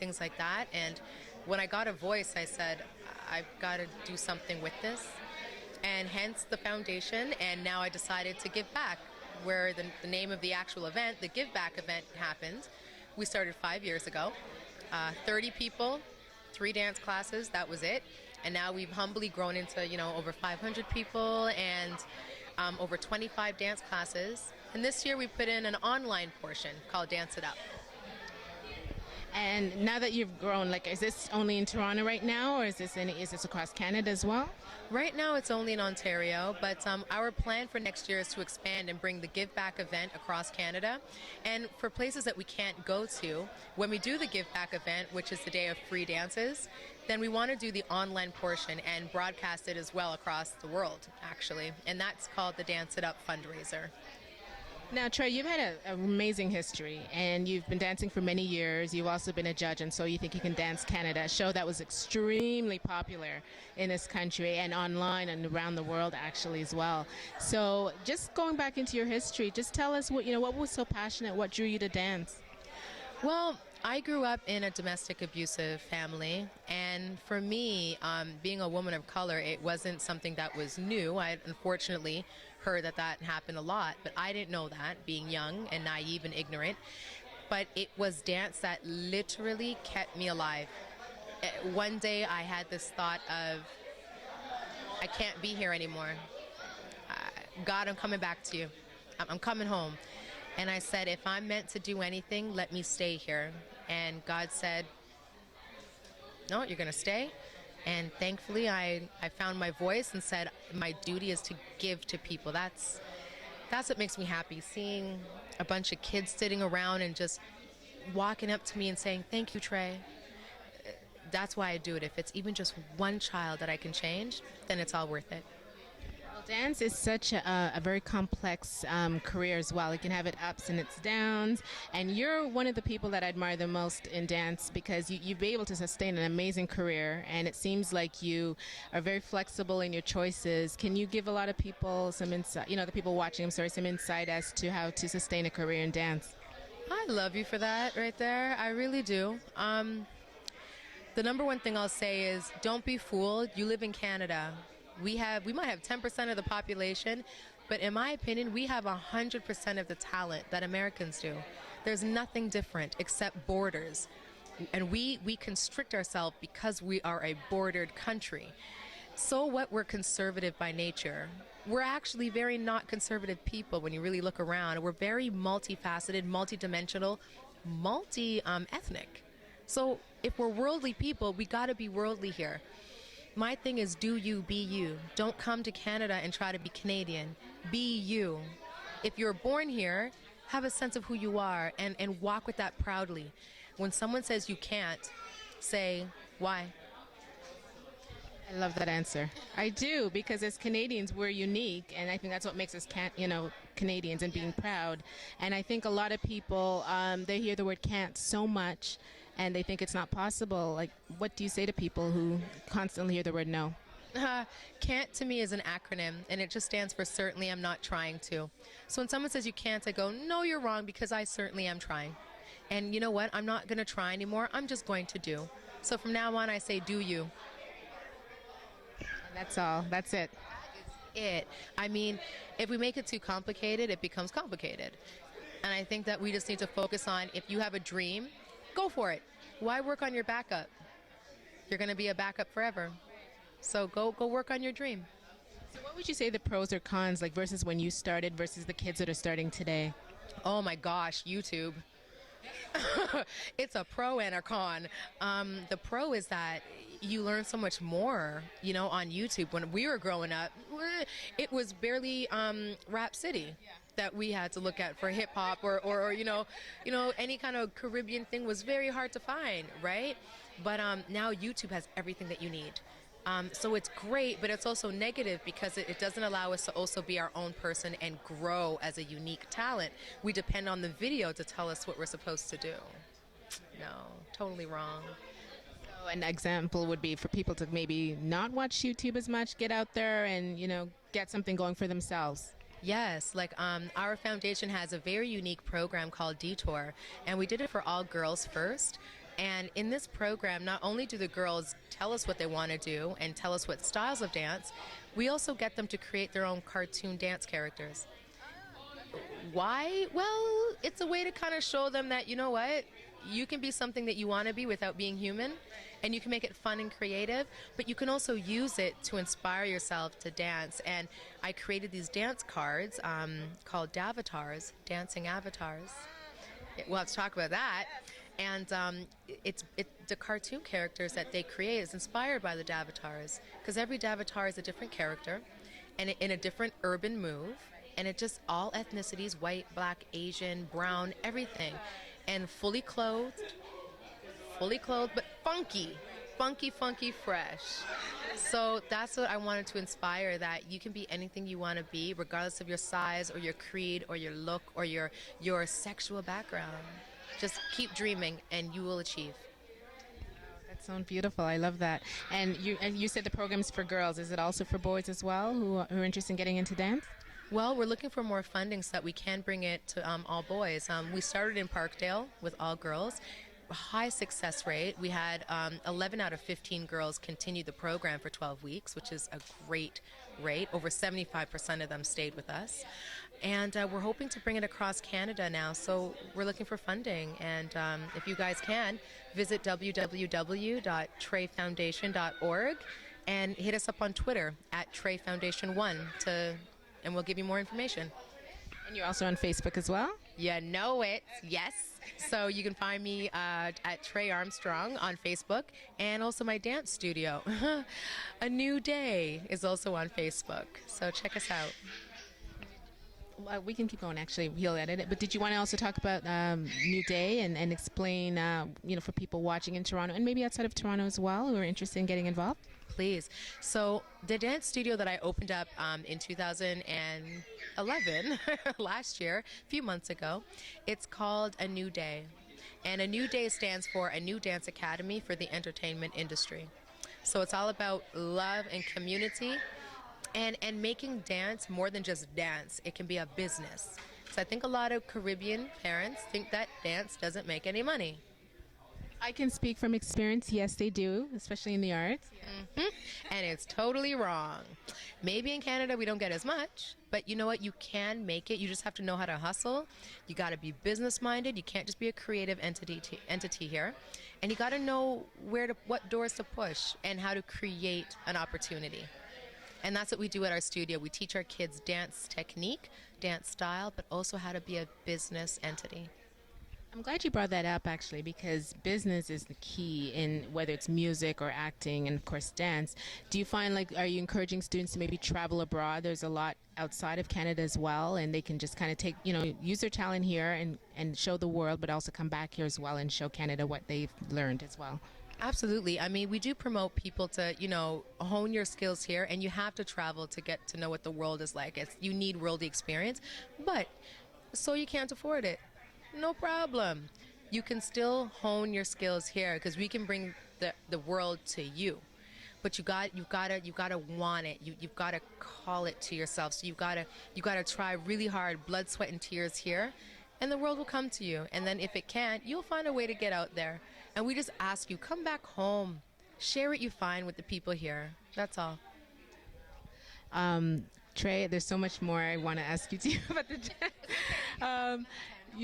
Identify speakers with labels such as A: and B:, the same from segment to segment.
A: things like that. And when I got a voice, I said, I've got to do something with this. And hence the foundation. And now I decided to give back, where the name of the actual event, the Give Back event, happened. We started 5 years ago. 30 people, 3 dance classes, that was it. And now we've humbly grown into, over 500 people and over 25 dance classes. And this year we put in an online portion called Dance It Up.
B: And now that you've grown, is this only in Toronto right now, or is this across Canada as well?
A: Right now it's only in Ontario, but our plan for next year is to expand and bring the Give Back event across Canada. And for places that we can't go to, when we do the Give Back event, which is the day of free dances, then we want to do the online portion and broadcast it as well across the world, actually. And that's called the Dance It Up fundraiser.
B: Now, Trey, you've had an amazing history, and you've been dancing for many years. You've also been a judge, and So You Think You Can Dance Canada, a show that was extremely popular in this country and online and around the world, actually, as well. So just going back into your history, just tell us what was so passionate, what drew you to dance?
A: Well, I grew up in a domestic abusive family, and for me, being a woman of color, it wasn't something that was new. I unfortunately heard that happened a lot, but I didn't know that, being young and naive and ignorant. But it was dance that literally kept me alive. One day I had this thought of, I can't be here anymore. God, I'm coming back to you. I'm coming home. And I said, if I'm meant to do anything, let me stay here. And God said, no, you're going to stay. And thankfully, I found my voice and said, my duty is to give to people. That's what makes me happy, seeing a bunch of kids sitting around and just walking up to me and saying, thank you, Trey. That's why I do it. If it's even just one child that I can change, then it's all worth it.
B: Dance is such a very complex career as well. It can have its ups and its downs. And you're one of the people that I admire the most in dance, because you've been able to sustain an amazing career. And it seems like you are very flexible in your choices. Can you give a lot of people some insight, the people watching, some insight as to how to sustain a career in dance?
A: I love you for that right there. I really do. The number one thing I'll say is, don't be fooled. You live in Canada. We might have 10% of the population, but in my opinion, we have 100% of the talent that Americans do. There's nothing different except borders. And we constrict ourselves because we are a bordered country. So what, we're conservative by nature. We're actually very not conservative people when you really look around. We're very multifaceted, multidimensional, multi-ethnic. So if we're worldly people, we got to be worldly here. My thing is, do you, be you. Don't come to Canada and try to be Canadian. Be you. If you're born here, have a sense of who you are and walk with that proudly. When someone says you can't, say, why?
B: I love that answer. I do, because as Canadians, we're unique, and I think that's what makes us, Canadians, and being proud. And I think a lot of people, they hear the word can't so much, and they think it's not possible. What do you say to people who constantly hear the word no?
A: Can't to me is an acronym, and it just stands for certainly I'm not trying to. So when someone says you can't, I go, no, you're wrong, because I certainly am trying. And you know what? I'm not going to try anymore. I'm just going to do. So from now on, I say, do you.
B: And that's all. That's it.
A: It. I mean, if we make it too complicated, it becomes complicated. And I think that we just need to focus on, if you have a dream, go for it. Why work on your backup? You're going to be a backup forever. So go work on your dream.
B: So what would you say the pros or cons, versus when you started versus the kids that are starting today?
A: Oh my gosh, YouTube. It's a pro and a con. The pro is that you learn so much more, on YouTube. When we were growing up, it was barely Rap City that we had to look at for hip hop or any kind of Caribbean thing was very hard to find, right? But now YouTube has everything that you need. So it's great, but it's also negative because it doesn't allow us to also be our own person and grow as a unique talent. We depend on the video to tell us what we're supposed to do. No, totally wrong.
B: So an example would be for people to maybe not watch YouTube as much, get out there and, get something going for themselves.
A: Yes, our foundation has a very unique program called Detour, and we did it for all girls first. And in this program, not only do the girls tell us what they want to do and tell us what styles of dance, we also get them to create their own cartoon dance characters. Why? Well, it's a way to kind of show them that, you know what, you can be something that you want to be without being human, and you can make it fun and creative, but you can also use it to inspire yourself to dance. And I created these dance cards called Davatars, dancing avatars. We'll have to talk about that. And the cartoon characters that they create is inspired by the Davatars, because every Davatar is a different character and in a different urban move. And it just all ethnicities, white, black, Asian, brown, everything. And fully clothed, but funky, fresh. So that's what I wanted to inspire, that you can be anything you want to be, regardless of your size or your creed or your look or your sexual background. Just keep dreaming and you will achieve.
B: That sounds beautiful. I love that. And you said the program's for girls. Is it also for boys as well who are interested in getting into dance?
A: Well, we're looking for more funding so that we can bring it to all boys. We started in Parkdale with all girls. High success rate. We had 11 out of 15 girls continue the program for 12 weeks, which is a great rate. Over 75% of them stayed with us. And we're hoping to bring it across Canada now. So we're looking for funding. And if you guys can, visit www.treyfoundation.org and hit us up on Twitter at TreyFoundation1 and we'll give you more information.
B: And you're also on Facebook as well?
A: You know it, yes. So you can find me at Trey Armstrong on Facebook, and also my dance studio, A New Day, is also on Facebook. So check us out.
B: Well, we can keep going, actually. He'll edit it. But did you want to also talk about New Day and explain, for people watching in Toronto and maybe outside of Toronto as well who are interested in getting involved?
A: Please. So the dance studio that I opened up in 2011, last year, a few months ago, it's called A New Day. And A New Day stands for A New Dance Academy for the Entertainment Industry. So it's all about love and community and making dance more than just dance. It can be a business. So I think a lot of Caribbean parents think that dance doesn't make any money.
B: I can speak from experience. Yes, they do, especially in the arts.
A: Mm-hmm. And it's totally wrong. Maybe in Canada we don't get as much, but you know what? You can make it. You just have to know how to hustle. You got to be business-minded. You can't just be a creative entity here. And you got to know what doors to push and how to create an opportunity. And that's what we do at our studio. We teach our kids dance technique, dance style, but also how to be a business entity.
B: I'm glad you brought that up, actually, because business is the key in whether it's music or acting and, of course, dance. Do you find, are you encouraging students to maybe travel abroad? There's a lot outside of Canada as well, and they can just kind of take, use their talent here and show the world, but also come back here as well and show Canada what they've learned as well.
A: Absolutely. I mean, we do promote people to, hone your skills here, and you have to travel to get to know what the world is like. You need worldly experience, but so you can't afford it. No problem. You can still hone your skills here because we can bring the world to you. But you gotta want it. You've gotta call it to yourself. So you gotta try really hard, blood, sweat, and tears here, and the world will come to you. And then if it can't, you'll find a way to get out there. And we just ask you, come back home, share what you find with the people here. That's all.
B: Trey, there's so much more I want to ask you too about the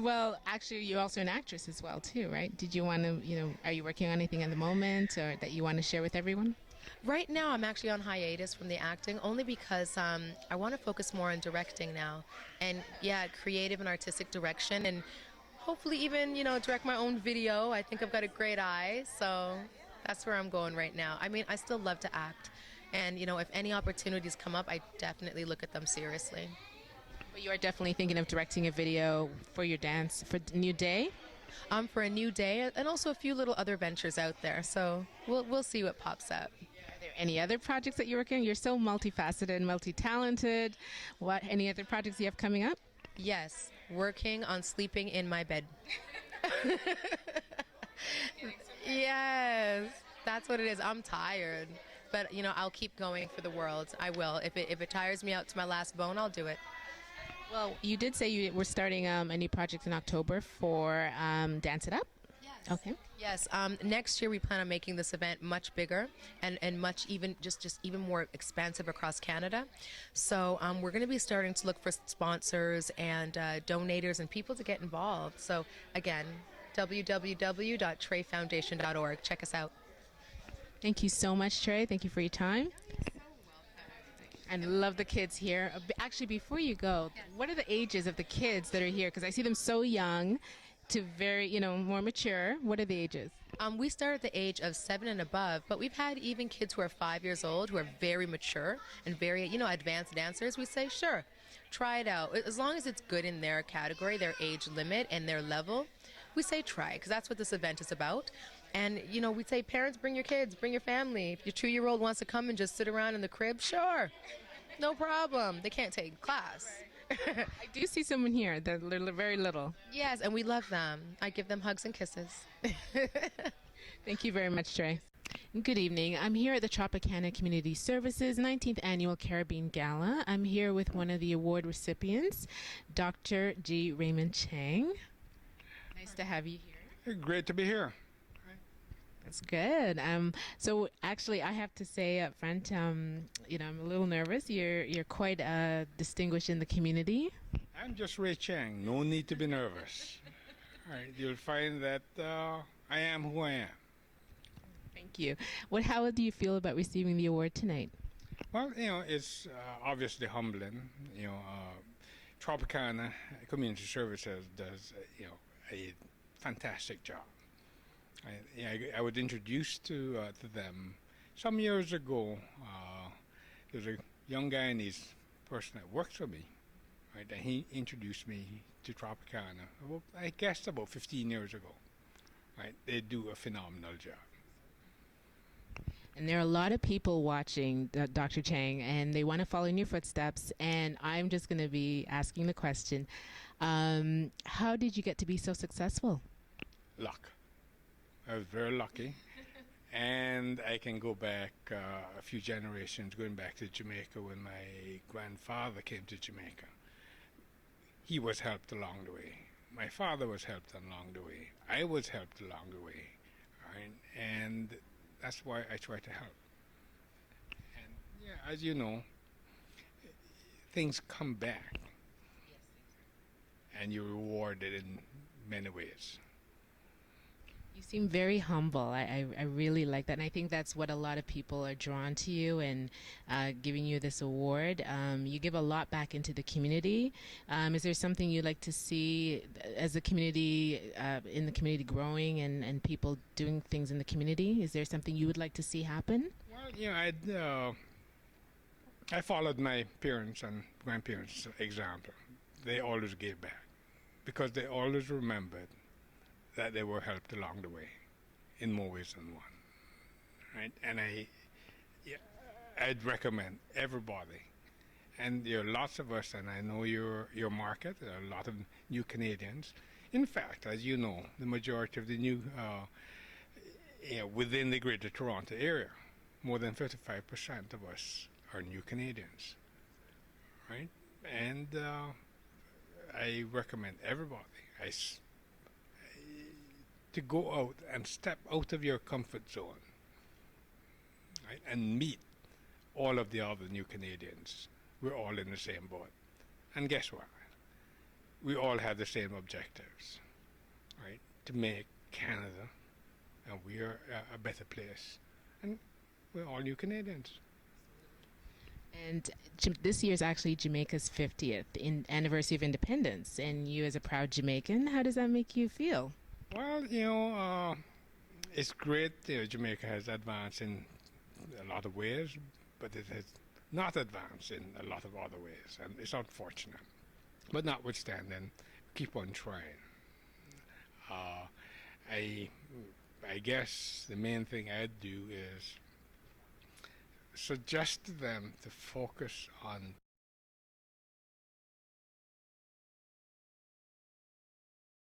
B: well, actually, you're also an actress as well, too, right? Did you want to, are you working on anything at the moment or that you want to share with everyone?
A: Right now, I'm actually on hiatus from the acting, only because I want to focus more on directing now. And, creative and artistic direction, and hopefully even, direct my own video. I think I've got a great eye, so that's where I'm going right now. I mean, I still love to act. And, if any opportunities come up, I definitely look at them seriously.
B: But you are definitely thinking of directing a video for your dance, for New Day?
A: For A New Day, and also a few little other ventures out there. So we'll see what pops up.
B: Are there any other projects that you're working on? You're so multifaceted, multi-talented. Any other projects you have coming up?
A: Yes, working on sleeping in my bed. Yes, that's what it is. I'm tired. But, I'll keep going for the world. I will. If it tires me out to my last bone, I'll do it.
B: Well, you did say you were starting a new project in October for Dance It Up.
A: Yes.
B: Okay.
A: Yes, next year we plan on making this event much bigger and much even just even more expansive across Canada. So we're going to be starting to look for sponsors and donators and people to get involved. So again, www.treyfoundation.org. Check us out.
B: Thank you so much, Trey. Thank you for your time. And love the kids here. Actually, before you go, what are the ages of the kids that are here? Because I see them so young to very, more mature. What are the ages?
A: We start at the age of 7 and above, but we've had even kids who are 5 years old who are very mature and very, advanced dancers. We say, sure, try it out. As long as it's good in their category, their age limit, and their level, we say try, because that's what this event is about. And, we say, parents, bring your kids, bring your family. If your 2-year-old wants to come and just sit around in the crib, sure, no problem. They can't take class.
B: I do see someone here. They're very little.
A: Yes, and we love them. I give them hugs and kisses.
B: Thank you very much, Trey. Good evening. I'm here at the Tropicana Community Services 19th Annual Caribbean Gala. I'm here with one of the award recipients, Dr. G. Raymond Chang. Nice to have you here.
C: Great to be here.
B: That's good. So actually, I have to say up front, I'm a little nervous. You're quite distinguished in the community.
C: I'm just Ray Chang. No need to be nervous. All right, you'll find that I am who I am.
B: Thank you. How do you feel about receiving the award tonight?
C: Well, it's obviously humbling. Tropicana Community Services does, a fantastic job. I was introduced to them some years ago. There's a young Guyanese person that works for me, right? And he introduced me to Tropicana, I guess about 15 years ago. Right? They do a phenomenal job.
B: And there are a lot of people watching Dr. Chang, and they want to follow in your footsteps. And I'm just going to be asking the question, how did you get to be so successful?
C: Luck. I was very lucky. And I can go back a few generations, going back to Jamaica when my grandfather came to Jamaica. He was helped along the way. My father was helped along the way. I was helped along the way. Right? And that's why I try to help. And yeah, as you know, things come back. And you're rewarded in many ways.
B: You seem very humble. I really like that. And I think that's what a lot of people are drawn to you and giving you this award. You give a lot back into the community. Is there something you'd like to see as a community, in the community growing and people doing things in the community? Is there something you would like to see happen?
C: Well, I followed my parents and grandparents' example. They always gave back because they always remembered that they were helped along the way in more ways than one, right? And I'd recommend everybody, and there are lots of us, and I know your market, there are a lot of new Canadians. In fact, as you know, the majority of the new, within the Greater Toronto area, more than 55% of us are new Canadians, right? And I recommend everybody, to go out and step out of your comfort zone, right, and meet all of the other new Canadians. We're all in the same boat. And guess what? We all have the same objectives, right, to make Canada and we're a better place. And we're all new Canadians.
B: And this year is actually Jamaica's 50th anniversary of independence. And you, as a proud Jamaican, how does that make you feel?
C: Well, it's great. Jamaica has advanced in a lot of ways, but it has not advanced in a lot of other ways, and it's unfortunate. But notwithstanding, keep on trying. I guess the main thing I'd do is suggest to them to focus on